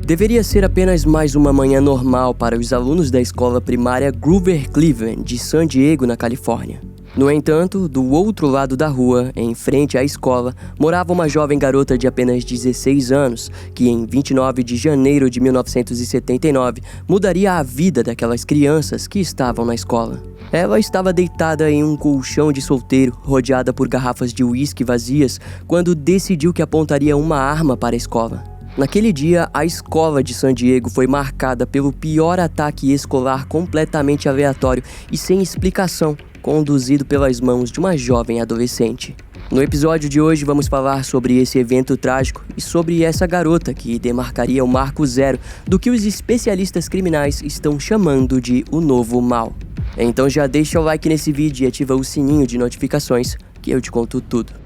Deveria ser apenas mais uma manhã normal para os alunos da escola primária Grover Cleveland, de San Diego, na Califórnia. No entanto, do outro lado da rua, em frente à escola, morava uma jovem garota de apenas 16 anos, que em 29 de janeiro de 1979 mudaria a vida daquelas crianças que estavam na escola. Ela estava deitada em um colchão de solteiro, rodeada por garrafas de uísque vazias, quando decidiu que apontaria uma arma para a escola. Naquele dia, a escola de San Diego foi marcada pelo pior ataque escolar completamente aleatório e sem explicação, conduzido pelas mãos de uma jovem adolescente. No episódio de hoje vamos falar sobre esse evento trágico e sobre essa garota que demarcaria o marco zero do que os especialistas criminais estão chamando de o novo mal. Então já deixa o like nesse vídeo e ativa o sininho de notificações que eu te conto tudo.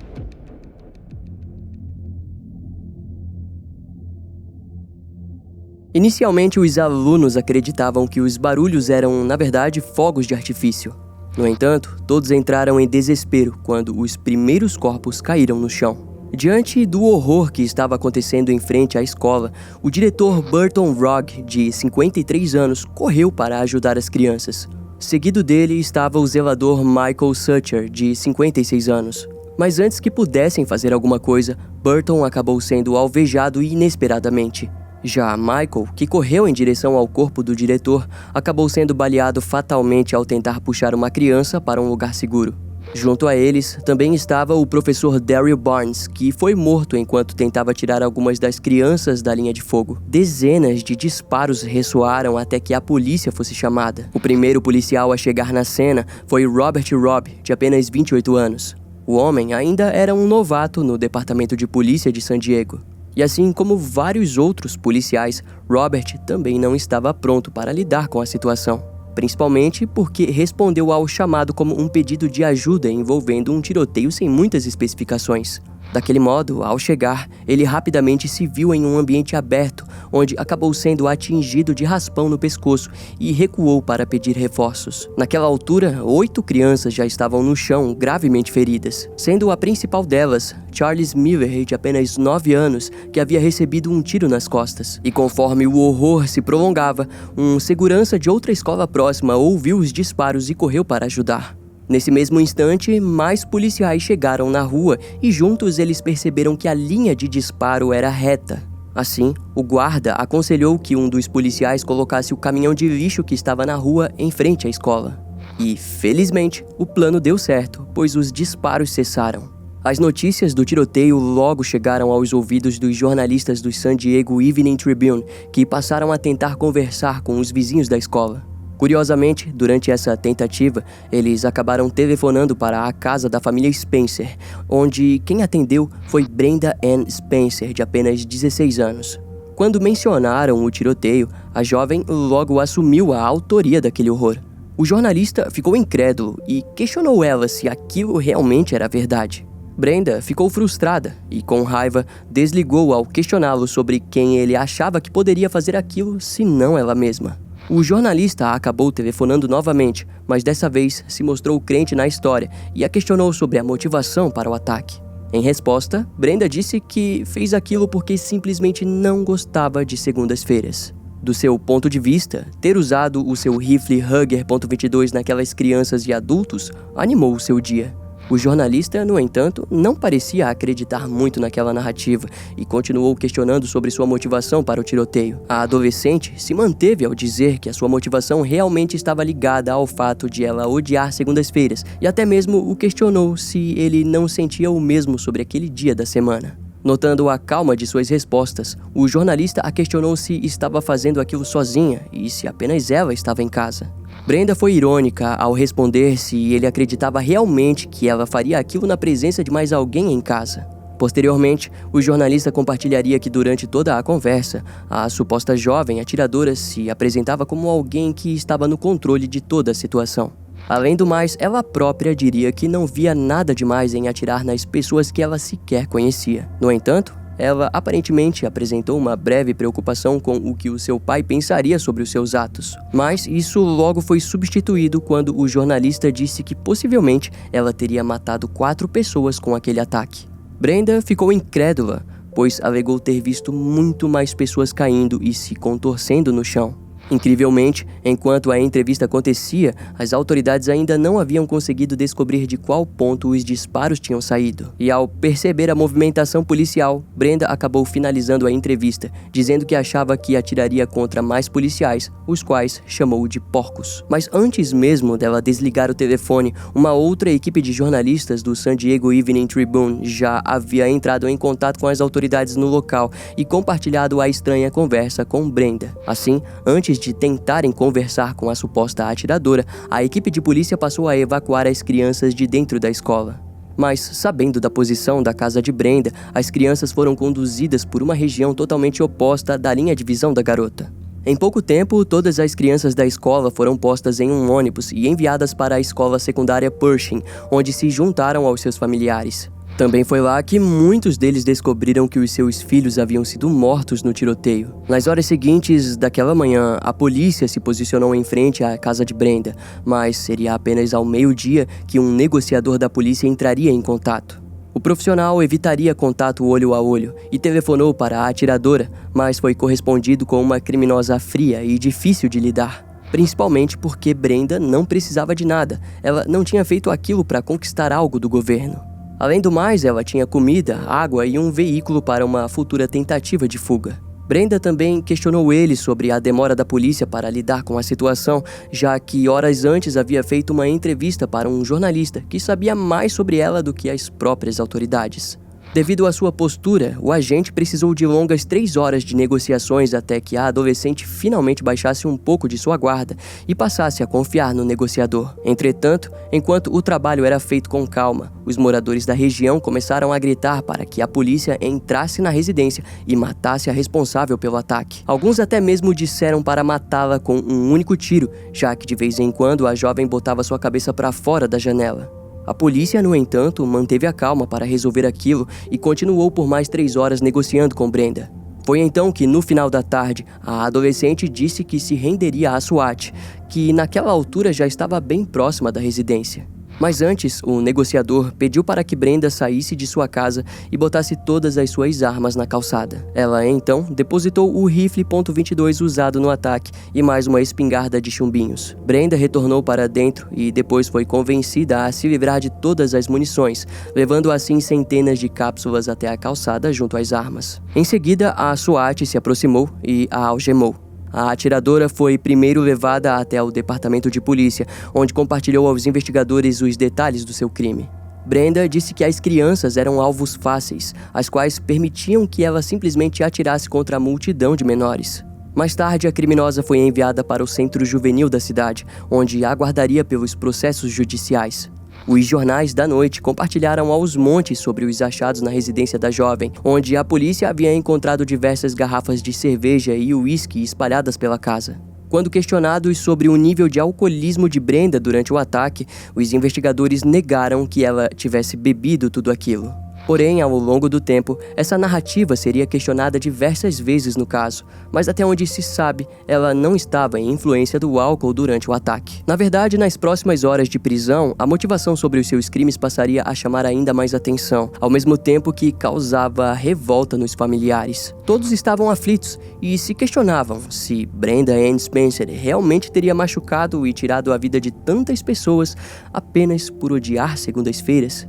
Inicialmente, os alunos acreditavam que os barulhos eram, na verdade, fogos de artifício. No entanto, todos entraram em desespero quando os primeiros corpos caíram no chão. Diante do horror que estava acontecendo em frente à escola, o diretor Burton Rogge, de 53 anos, correu para ajudar as crianças. Seguido dele estava o zelador Michael Sucher, de 56 anos. Mas antes que pudessem fazer alguma coisa, Burton acabou sendo alvejado inesperadamente. Já Michael, que correu em direção ao corpo do diretor, acabou sendo baleado fatalmente ao tentar puxar uma criança para um lugar seguro. Junto a eles, também estava o professor Daryl Barnes, que foi morto enquanto tentava tirar algumas das crianças da linha de fogo. Dezenas de disparos ressoaram até que a polícia fosse chamada. O primeiro policial a chegar na cena foi Robert Robb, de apenas 28 anos. O homem ainda era um novato no departamento de polícia de San Diego. E assim como vários outros policiais, Robert também não estava pronto para lidar com a situação. Principalmente porque respondeu ao chamado como um pedido de ajuda envolvendo um tiroteio sem muitas especificações. Daquele modo, ao chegar, ele rapidamente se viu em um ambiente aberto, onde acabou sendo atingido de raspão no pescoço e recuou para pedir reforços. Naquela altura, 8 crianças já estavam no chão, gravemente feridas, sendo a principal delas, Charles Miller, de apenas 9 anos, que havia recebido um tiro nas costas. E conforme o horror se prolongava, um segurança de outra escola próxima ouviu os disparos e correu para ajudar. Nesse mesmo instante, mais policiais chegaram na rua e juntos eles perceberam que a linha de disparo era reta. Assim, o guarda aconselhou que um dos policiais colocasse o caminhão de lixo que estava na rua em frente à escola. E, felizmente, o plano deu certo, pois os disparos cessaram. As notícias do tiroteio logo chegaram aos ouvidos dos jornalistas do San Diego Evening Tribune, que passaram a tentar conversar com os vizinhos da escola. Curiosamente, durante essa tentativa, eles acabaram telefonando para a casa da família Spencer, onde quem atendeu foi Brenda Ann Spencer, de apenas 16 anos. Quando mencionaram o tiroteio, a jovem logo assumiu a autoria daquele horror. O jornalista ficou incrédulo e questionou ela se aquilo realmente era verdade. Brenda ficou frustrada e, com raiva, desligou ao questioná-lo sobre quem ele achava que poderia fazer aquilo se não ela mesma. O jornalista acabou telefonando novamente, mas dessa vez se mostrou crente na história e a questionou sobre a motivação para o ataque. Em resposta, Brenda disse que fez aquilo porque simplesmente não gostava de segundas-feiras. Do seu ponto de vista, ter usado o seu rifle Hugger .22 naquelas crianças e adultos animou o seu dia. O jornalista, no entanto, não parecia acreditar muito naquela narrativa e continuou questionando sobre sua motivação para o tiroteio. A adolescente se manteve ao dizer que a sua motivação realmente estava ligada ao fato de ela odiar segundas-feiras e até mesmo o questionou se ele não sentia o mesmo sobre aquele dia da semana. Notando a calma de suas respostas, o jornalista a questionou se estava fazendo aquilo sozinha e se apenas ela estava em casa. Brenda foi irônica ao responder se ele acreditava realmente que ela faria aquilo na presença de mais alguém em casa. Posteriormente, o jornalista compartilharia que durante toda a conversa, a suposta jovem atiradora se apresentava como alguém que estava no controle de toda a situação. Além do mais, ela própria diria que não via nada demais em atirar nas pessoas que ela sequer conhecia. No entanto, ela aparentemente apresentou uma breve preocupação com o que o seu pai pensaria sobre os seus atos. Mas isso logo foi substituído quando o jornalista disse que possivelmente ela teria matado 4 pessoas com aquele ataque. Brenda ficou incrédula, pois alegou ter visto muito mais pessoas caindo e se contorcendo no chão. Incrivelmente, enquanto a entrevista acontecia, as autoridades ainda não haviam conseguido descobrir de qual ponto os disparos tinham saído. E ao perceber a movimentação policial, Brenda acabou finalizando a entrevista, dizendo que achava que atiraria contra mais policiais, os quais chamou de porcos. Mas antes mesmo dela desligar o telefone, uma outra equipe de jornalistas do San Diego Evening Tribune já havia entrado em contato com as autoridades no local e compartilhado a estranha conversa com Brenda. Assim, antes de tentarem conversar com a suposta atiradora, a equipe de polícia passou a evacuar as crianças de dentro da escola. Mas, sabendo da posição da casa de Brenda, as crianças foram conduzidas por uma região totalmente oposta da linha de visão da garota. Em pouco tempo, todas as crianças da escola foram postas em um ônibus e enviadas para a escola secundária Pershing, onde se juntaram aos seus familiares. Também foi lá que muitos deles descobriram que os seus filhos haviam sido mortos no tiroteio. Nas horas seguintes daquela manhã, a polícia se posicionou em frente à casa de Brenda, mas seria apenas ao meio-dia que um negociador da polícia entraria em contato. O profissional evitaria contato olho a olho e telefonou para a atiradora, mas foi correspondido com uma criminosa fria e difícil de lidar. Principalmente porque Brenda não precisava de nada, ela não tinha feito aquilo para conquistar algo do governo. Além do mais, ela tinha comida, água e um veículo para uma futura tentativa de fuga. Brenda também questionou ele sobre a demora da polícia para lidar com a situação, já que horas antes havia feito uma entrevista para um jornalista que sabia mais sobre ela do que as próprias autoridades. Devido à sua postura, o agente precisou de longas 3 horas de negociações até que a adolescente finalmente baixasse um pouco de sua guarda e passasse a confiar no negociador. Entretanto, enquanto o trabalho era feito com calma, os moradores da região começaram a gritar para que a polícia entrasse na residência e matasse a responsável pelo ataque. Alguns até mesmo disseram para matá-la com um único tiro, já que de vez em quando a jovem botava sua cabeça para fora da janela. A polícia, no entanto, manteve a calma para resolver aquilo e continuou por mais 3 horas negociando com Brenda. Foi então que, no final da tarde, a adolescente disse que se renderia à SWAT, que naquela altura já estava bem próxima da residência. Mas antes, o negociador pediu para que Brenda saísse de sua casa e botasse todas as suas armas na calçada. Ela, então, depositou o rifle .22 usado no ataque e mais uma espingarda de chumbinhos. Brenda retornou para dentro e depois foi convencida a se livrar de todas as munições, levando assim centenas de cápsulas até a calçada junto às armas. Em seguida, a SWAT se aproximou e a algemou. A atiradora foi primeiro levada até o departamento de polícia, onde compartilhou aos investigadores os detalhes do seu crime. Brenda disse que as crianças eram alvos fáceis, as quais permitiam que ela simplesmente atirasse contra a multidão de menores. Mais tarde, a criminosa foi enviada para o centro juvenil da cidade, onde aguardaria pelos processos judiciais. Os jornais da noite compartilharam aos montes sobre os achados na residência da jovem, onde a polícia havia encontrado diversas garrafas de cerveja e uísque espalhadas pela casa. Quando questionados sobre o nível de alcoolismo de Brenda durante o ataque, os investigadores negaram que ela tivesse bebido tudo aquilo. Porém, ao longo do tempo, essa narrativa seria questionada diversas vezes no caso, mas até onde se sabe, ela não estava em influência do álcool durante o ataque. Na verdade, nas próximas horas de prisão, a motivação sobre os seus crimes passaria a chamar ainda mais atenção, ao mesmo tempo que causava revolta nos familiares. Todos estavam aflitos e se questionavam se Brenda Ann Spencer realmente teria machucado e tirado a vida de tantas pessoas apenas por odiar segundas-feiras.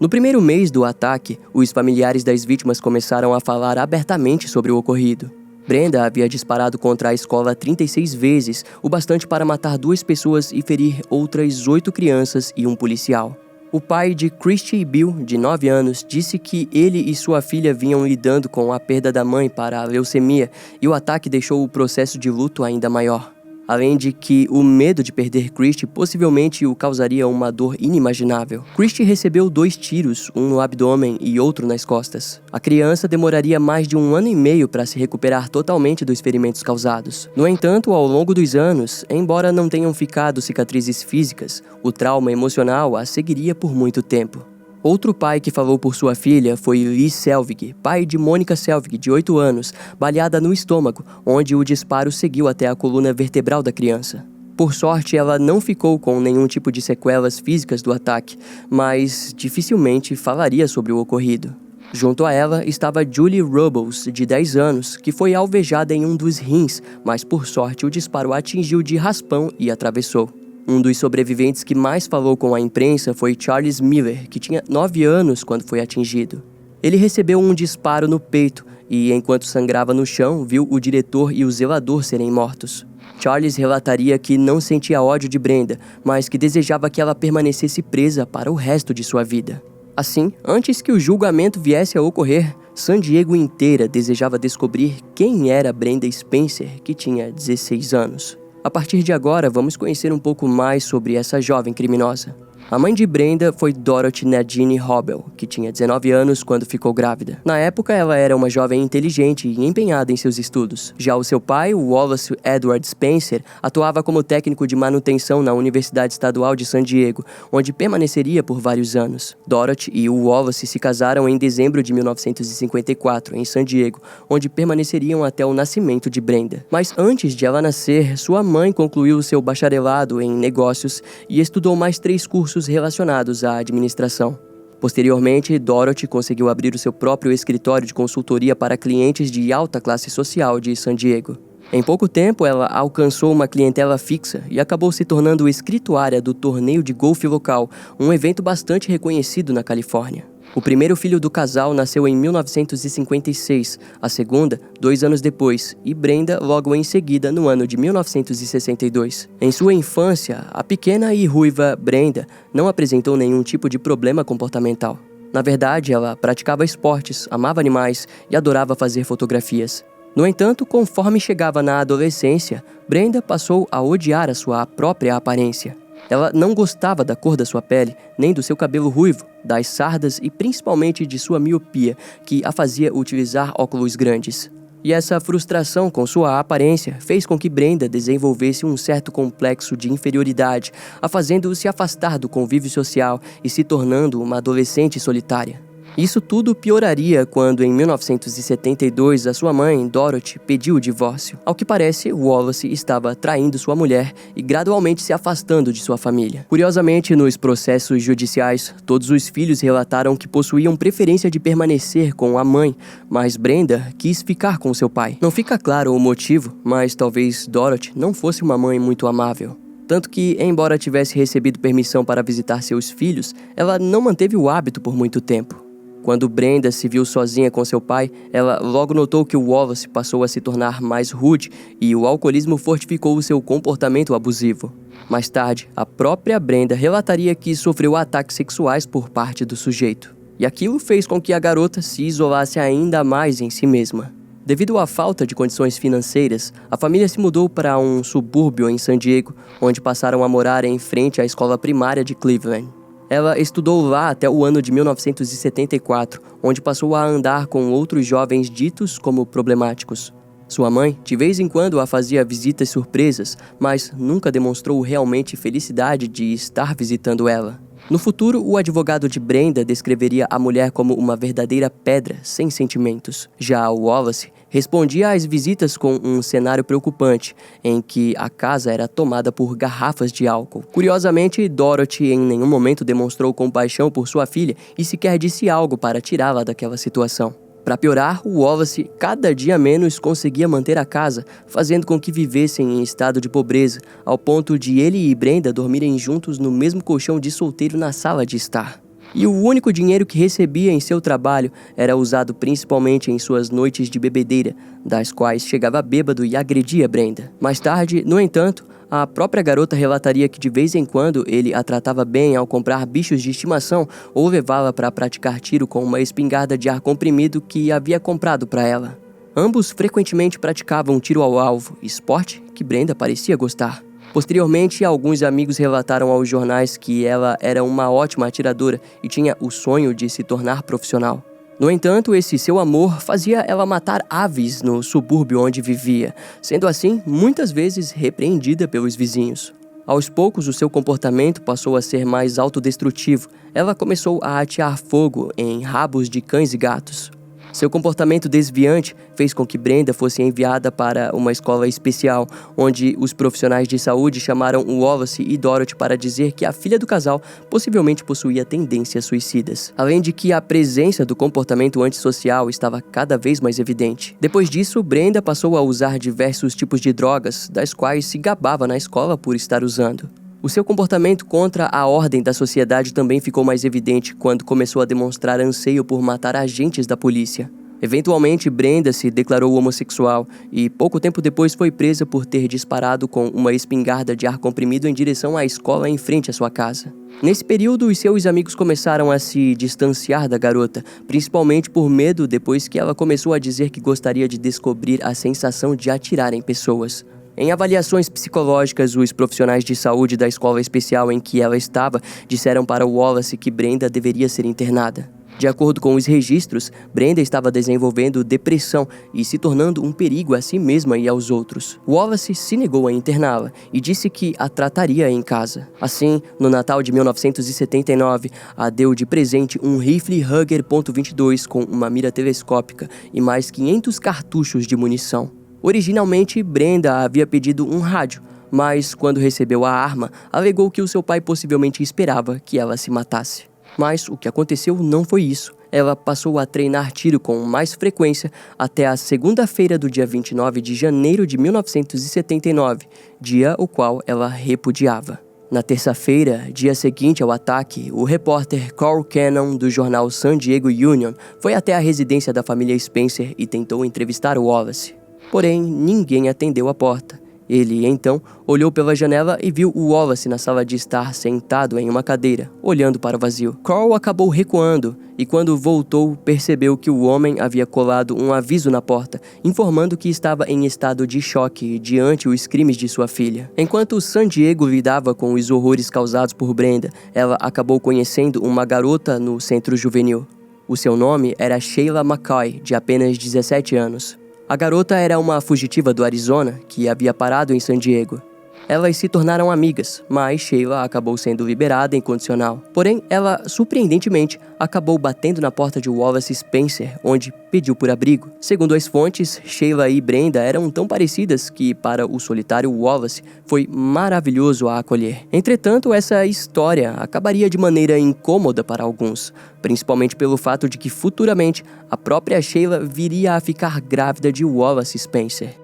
No primeiro mês do ataque, os familiares das vítimas começaram a falar abertamente sobre o ocorrido. Brenda havia disparado contra a escola 36 vezes, o bastante para matar 2 pessoas e ferir outras 8 crianças e um policial. O pai de Christy Bill, de 9 anos, disse que ele e sua filha vinham lidando com a perda da mãe para a leucemia e o ataque deixou o processo de luto ainda maior. Além de que o medo de perder Christy possivelmente o causaria uma dor inimaginável. Christy recebeu 2 tiros, um no abdômen e outro nas costas. A criança demoraria mais de 1 ano e meio para se recuperar totalmente dos ferimentos causados. No entanto, ao longo dos anos, embora não tenham ficado cicatrizes físicas, o trauma emocional a seguiria por muito tempo. Outro pai que falou por sua filha foi Lee Selvig, pai de Monica Selvig, de 8 anos, baleada no estômago, onde o disparo seguiu até a coluna vertebral da criança. Por sorte, ela não ficou com nenhum tipo de sequelas físicas do ataque, mas dificilmente falaria sobre o ocorrido. Junto a ela estava Julie Robles, de 10 anos, que foi alvejada em um dos rins, mas por sorte o disparo a atingiu de raspão e atravessou. Um dos sobreviventes que mais falou com a imprensa foi Charles Miller, que tinha 9 anos quando foi atingido. Ele recebeu um disparo no peito e, enquanto sangrava no chão, viu o diretor e o zelador serem mortos. Charles relataria que não sentia ódio de Brenda, mas que desejava que ela permanecesse presa para o resto de sua vida. Assim, antes que o julgamento viesse a ocorrer, San Diego inteira desejava descobrir quem era Brenda Spencer, que tinha 16 anos. A partir de agora, vamos conhecer um pouco mais sobre essa jovem criminosa. A mãe de Brenda foi Dorothy Nadine Hobel, que tinha 19 anos quando ficou grávida. Na época, ela era uma jovem inteligente e empenhada em seus estudos. Já o seu pai, Wallace Edward Spencer, atuava como técnico de manutenção na Universidade Estadual de San Diego, onde permaneceria por vários anos. Dorothy e o Wallace se casaram em dezembro de 1954, em San Diego, onde permaneceriam até o nascimento de Brenda. Mas antes de ela nascer, sua mãe concluiu seu bacharelado em negócios e estudou mais 3 cursos relacionados à administração. Posteriormente, Dorothy conseguiu abrir o seu próprio escritório de consultoria para clientes de alta classe social de San Diego. Em pouco tempo, ela alcançou uma clientela fixa e acabou se tornando escrituária do torneio de golfe local, um evento bastante reconhecido na Califórnia. O primeiro filho do casal nasceu em 1956, a segunda 2 anos depois, e Brenda logo em seguida, no ano de 1962. Em sua infância, a pequena e ruiva Brenda não apresentou nenhum tipo de problema comportamental. Na verdade, ela praticava esportes, amava animais e adorava fazer fotografias. No entanto, conforme chegava na adolescência, Brenda passou a odiar a sua própria aparência. Ela não gostava da cor da sua pele, nem do seu cabelo ruivo, das sardas e principalmente de sua miopia, que a fazia utilizar óculos grandes. E essa frustração com sua aparência fez com que Brenda desenvolvesse um certo complexo de inferioridade, a fazendo-o se afastar do convívio social e se tornando uma adolescente solitária. Isso tudo pioraria quando, em 1972, a sua mãe, Dorothy, pediu o divórcio. Ao que parece, Wallace estava traindo sua mulher e gradualmente se afastando de sua família. Curiosamente, nos processos judiciais, todos os filhos relataram que possuíam preferência de permanecer com a mãe, mas Brenda quis ficar com seu pai. Não fica claro o motivo, mas talvez Dorothy não fosse uma mãe muito amável. Tanto que, embora tivesse recebido permissão para visitar seus filhos, ela não manteve o hábito por muito tempo. Quando Brenda se viu sozinha com seu pai, ela logo notou que o Wallace passou a se tornar mais rude e o alcoolismo fortificou o seu comportamento abusivo. Mais tarde, a própria Brenda relataria que sofreu ataques sexuais por parte do sujeito. E aquilo fez com que a garota se isolasse ainda mais em si mesma. Devido à falta de condições financeiras, a família se mudou para um subúrbio em San Diego, onde passaram a morar em frente à escola primária de Cleveland. Ela estudou lá até o ano de 1974, onde passou a andar com outros jovens ditos como problemáticos. Sua mãe, de vez em quando, a fazia visitas surpresas, mas nunca demonstrou realmente felicidade de estar visitando ela. No futuro, o advogado de Brenda descreveria a mulher como uma verdadeira pedra, sem sentimentos. Já Wallace respondia às visitas com um cenário preocupante, em que a casa era tomada por garrafas de álcool. Curiosamente, Dorothy em nenhum momento demonstrou compaixão por sua filha e sequer disse algo para tirá-la daquela situação. Para piorar, o Wallace cada dia menos conseguia manter a casa, fazendo com que vivessem em estado de pobreza, ao ponto de ele e Brenda dormirem juntos no mesmo colchão de solteiro na sala de estar. E o único dinheiro que recebia em seu trabalho era usado principalmente em suas noites de bebedeira, das quais chegava bêbado e agredia Brenda. Mais tarde, no entanto, a própria garota relataria que de vez em quando ele a tratava bem ao comprar bichos de estimação ou levá-la para praticar tiro com uma espingarda de ar comprimido que havia comprado para ela. Ambos frequentemente praticavam tiro ao alvo, esporte que Brenda parecia gostar. Posteriormente, alguns amigos relataram aos jornais que ela era uma ótima atiradora e tinha o sonho de se tornar profissional. No entanto, esse seu amor fazia ela matar aves no subúrbio onde vivia, sendo assim, muitas vezes repreendida pelos vizinhos. Aos poucos, o seu comportamento passou a ser mais autodestrutivo. Ela começou a atear fogo em rabos de cães e gatos. Seu comportamento desviante fez com que Brenda fosse enviada para uma escola especial, onde os profissionais de saúde chamaram o Wallace e Dorothy para dizer que a filha do casal possivelmente possuía tendências suicidas, além de que a presença do comportamento antissocial estava cada vez mais evidente. Depois disso, Brenda passou a usar diversos tipos de drogas, das quais se gabava na escola por estar usando. O seu comportamento contra a ordem da sociedade também ficou mais evidente quando começou a demonstrar anseio por matar agentes da polícia. Eventualmente, Brenda se declarou homossexual e pouco tempo depois foi presa por ter disparado com uma espingarda de ar comprimido em direção à escola em frente à sua casa. Nesse período, os seus amigos começaram a se distanciar da garota, principalmente por medo depois que ela começou a dizer que gostaria de descobrir a sensação de atirar em pessoas. Em avaliações psicológicas, os profissionais de saúde da escola especial em que ela estava disseram para Wallace que Brenda deveria ser internada. De acordo com os registros, Brenda estava desenvolvendo depressão e se tornando um perigo a si mesma e aos outros. Wallace se negou a interná-la e disse que a trataria em casa. Assim, no Natal de 1979, a deu de presente um rifle Ruger .22 com uma mira telescópica e mais 500 cartuchos de munição. Originalmente, Brenda havia pedido um rádio, mas quando recebeu a arma, alegou que o seu pai possivelmente esperava que ela se matasse. Mas o que aconteceu não foi isso. Ela passou a treinar tiro com mais frequência até a segunda-feira do dia 29 de janeiro de 1979, dia o qual ela repudiava. Na terça-feira, dia seguinte ao ataque, o repórter Carl Cannon, do jornal San Diego Union, foi até a residência da família Spencer e tentou entrevistar Wallace. Porém, ninguém atendeu a porta. Ele, então, olhou pela janela e viu o Wallace na sala de estar sentado em uma cadeira, olhando para o vazio. Carl acabou recuando e, quando voltou, percebeu que o homem havia colado um aviso na porta, informando que estava em estado de choque diante os crimes de sua filha. Enquanto San Diego lidava com os horrores causados por Brenda, ela acabou conhecendo uma garota no centro juvenil. O seu nome era Sheila McCoy, de apenas 17 anos. A garota era uma fugitiva do Arizona que havia parado em San Diego. Elas se tornaram amigas, mas Sheila acabou sendo liberada em condicional. Porém, ela, surpreendentemente, acabou batendo na porta de Wallace Spencer, onde pediu por abrigo. Segundo as fontes, Sheila e Brenda eram tão parecidas que, para o solitário Wallace, foi maravilhoso a acolher. Entretanto, essa história acabaria de maneira incômoda para alguns, principalmente pelo fato de que, futuramente, a própria Sheila viria a ficar grávida de Wallace Spencer.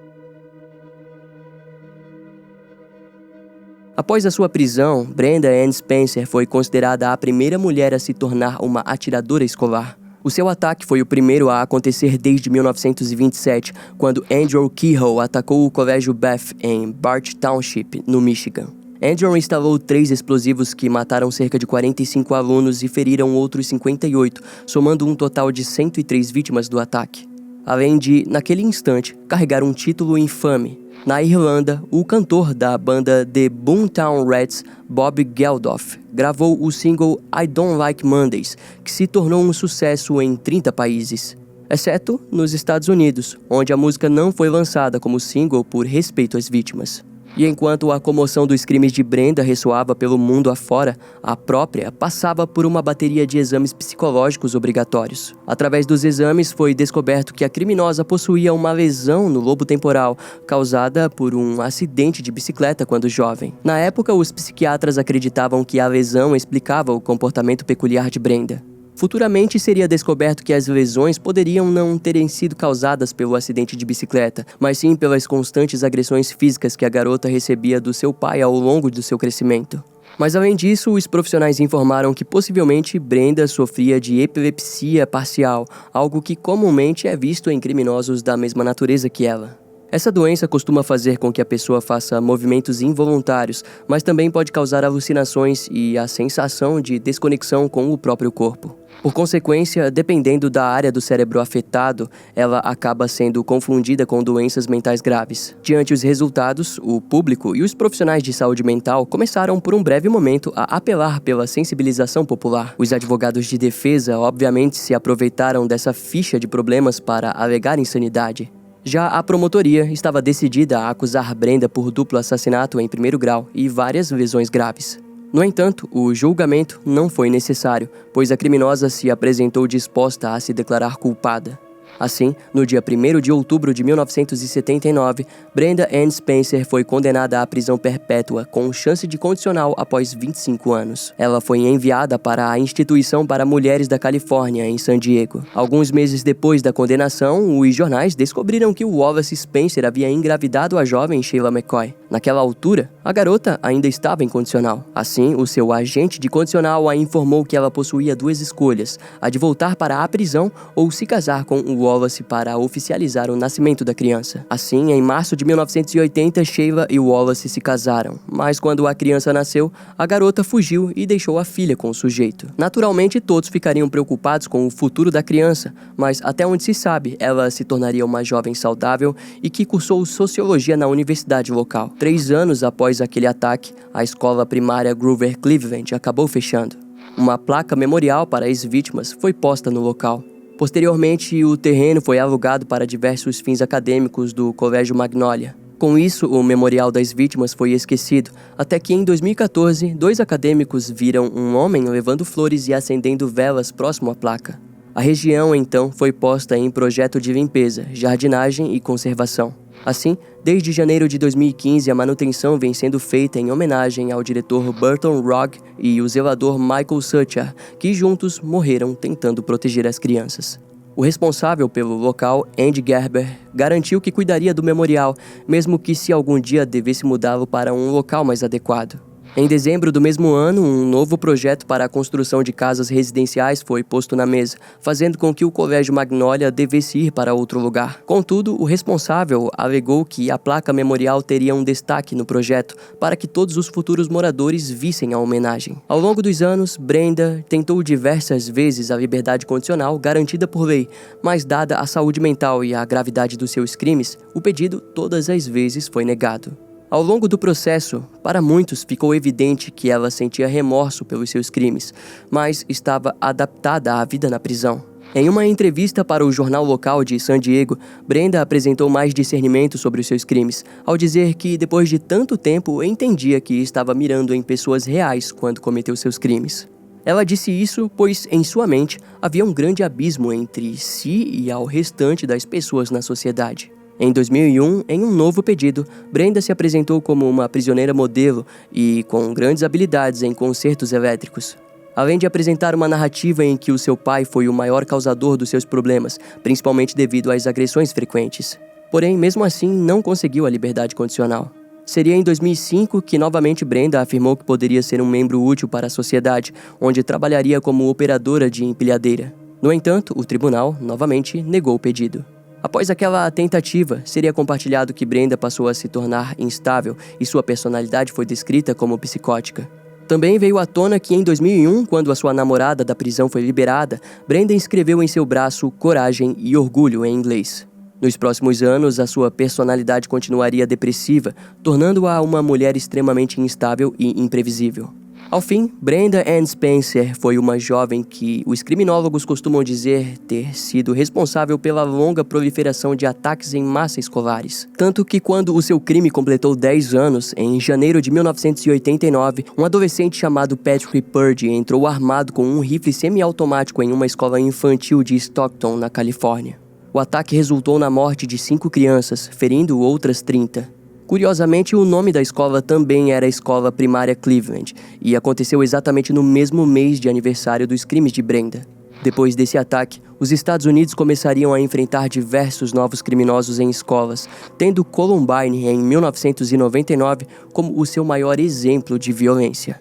Após a sua prisão, Brenda Ann Spencer foi considerada a primeira mulher a se tornar uma atiradora escolar. O seu ataque foi o primeiro a acontecer desde 1927, quando Andrew Kehoe atacou o colégio Beth em Bart Township, no Michigan. Andrew instalou 3 explosivos que mataram cerca de 45 alunos e feriram outros 58, somando um total de 103 vítimas do ataque. Além de, naquele instante, carregar um título infame. Na Irlanda, o cantor da banda The Boomtown Rats, Bob Geldof, gravou o single I Don't Like Mondays, que se tornou um sucesso em 30 países, exceto nos Estados Unidos, onde a música não foi lançada como single por respeito às vítimas. E enquanto a comoção dos crimes de Brenda ressoava pelo mundo afora, a própria passava por uma bateria de exames psicológicos obrigatórios. Através dos exames foi descoberto que a criminosa possuía uma lesão no lobo temporal, causada por um acidente de bicicleta quando jovem. Na época, os psiquiatras acreditavam que a lesão explicava o comportamento peculiar de Brenda. Futuramente seria descoberto que as lesões poderiam não terem sido causadas pelo acidente de bicicleta, mas sim pelas constantes agressões físicas que a garota recebia do seu pai ao longo do seu crescimento. Mas além disso, os profissionais informaram que possivelmente Brenda sofria de epilepsia parcial, algo que comumente é visto em criminosos da mesma natureza que ela. Essa doença costuma fazer com que a pessoa faça movimentos involuntários, mas também pode causar alucinações e a sensação de desconexão com o próprio corpo. Por consequência, dependendo da área do cérebro afetado, ela acaba sendo confundida com doenças mentais graves. Diante os resultados, o público e os profissionais de saúde mental começaram por um breve momento a apelar pela sensibilização popular. Os advogados de defesa, obviamente, se aproveitaram dessa ficha de problemas para alegar insanidade. Já a promotoria estava decidida a acusar Brenda por duplo assassinato em primeiro grau e várias lesões graves. No entanto, o julgamento não foi necessário, pois a criminosa se apresentou disposta a se declarar culpada. Assim, no dia 1º de outubro de 1979, Brenda Ann Spencer foi condenada à prisão perpétua com chance de condicional após 25 anos. Ela foi enviada para a Instituição para Mulheres da Califórnia, em San Diego. Alguns meses depois da condenação, os jornais descobriram que o Wallace Spencer havia engravidado a jovem Sheila McCoy. Naquela altura, a garota ainda estava em condicional. Assim, o seu agente de condicional a informou que ela possuía duas escolhas, a de voltar para a prisão ou se casar com o Wallace para oficializar o nascimento da criança. Assim, em março de 1980, Sheila e Wallace se casaram, mas quando a criança nasceu, a garota fugiu e deixou a filha com o sujeito. Naturalmente, todos ficariam preocupados com o futuro da criança, mas até onde se sabe, ela se tornaria uma jovem saudável e que cursou sociologia na universidade local. 3 anos após aquele ataque, a escola primária Grover Cleveland acabou fechando. Uma placa memorial para as vítimas foi posta no local. Posteriormente, o terreno foi alugado para diversos fins acadêmicos do Colégio Magnolia. Com isso, o memorial das vítimas foi esquecido, até que em 2014, 2 acadêmicos viram um homem levando flores e acendendo velas próximo à placa. A região, então, foi posta em projeto de limpeza, jardinagem e conservação. Assim, desde janeiro de 2015, a manutenção vem sendo feita em homenagem ao diretor Burton Rogge e o zelador Michael Suchar, que juntos morreram tentando proteger as crianças. O responsável pelo local, Andy Gerber, garantiu que cuidaria do memorial, mesmo que se algum dia devesse mudá-lo para um local mais adequado. Em dezembro do mesmo ano, um novo projeto para a construção de casas residenciais foi posto na mesa, fazendo com que o Colégio Magnolia devesse ir para outro lugar. Contudo, o responsável alegou que a placa memorial teria um destaque no projeto para que todos os futuros moradores vissem a homenagem. Ao longo dos anos, Brenda tentou diversas vezes a liberdade condicional garantida por lei, mas dada a saúde mental e a gravidade dos seus crimes, o pedido todas as vezes foi negado. Ao longo do processo, para muitos ficou evidente que ela sentia remorso pelos seus crimes, mas estava adaptada à vida na prisão. Em uma entrevista para o jornal local de San Diego, Brenda apresentou mais discernimento sobre os seus crimes, ao dizer que, depois de tanto tempo, entendia que estava mirando em pessoas reais quando cometeu seus crimes. Ela disse isso pois, em sua mente, havia um grande abismo entre si e ao restante das pessoas na sociedade. Em 2001, em um novo pedido, Brenda se apresentou como uma prisioneira modelo e com grandes habilidades em concertos elétricos. Além de apresentar uma narrativa em que o seu pai foi o maior causador dos seus problemas, principalmente devido às agressões frequentes. Porém, mesmo assim, não conseguiu a liberdade condicional. Seria em 2005 que novamente Brenda afirmou que poderia ser um membro útil para a sociedade, onde trabalharia como operadora de empilhadeira. No entanto, o tribunal novamente negou o pedido. Após aquela tentativa, seria compartilhado que Brenda passou a se tornar instável e sua personalidade foi descrita como psicótica. Também veio à tona que em 2001, quando a sua namorada da prisão foi liberada, Brenda escreveu em seu braço coragem e orgulho em inglês. Nos próximos anos, a sua personalidade continuaria depressiva, tornando-a uma mulher extremamente instável e imprevisível. Ao fim, Brenda Ann Spencer foi uma jovem que os criminólogos costumam dizer ter sido responsável pela longa proliferação de ataques em massa escolares. Tanto que quando o seu crime completou 10 anos, em janeiro de 1989, um adolescente chamado Patrick Purdy entrou armado com um rifle semiautomático em uma escola infantil de Stockton, na Califórnia. O ataque resultou na morte de 5 crianças, ferindo outras 30. Curiosamente, o nome da escola também era a Escola Primária Cleveland, e aconteceu exatamente no mesmo mês de aniversário dos crimes de Brenda. Depois desse ataque, os Estados Unidos começariam a enfrentar diversos novos criminosos em escolas, tendo Columbine, em 1999, como o seu maior exemplo de violência.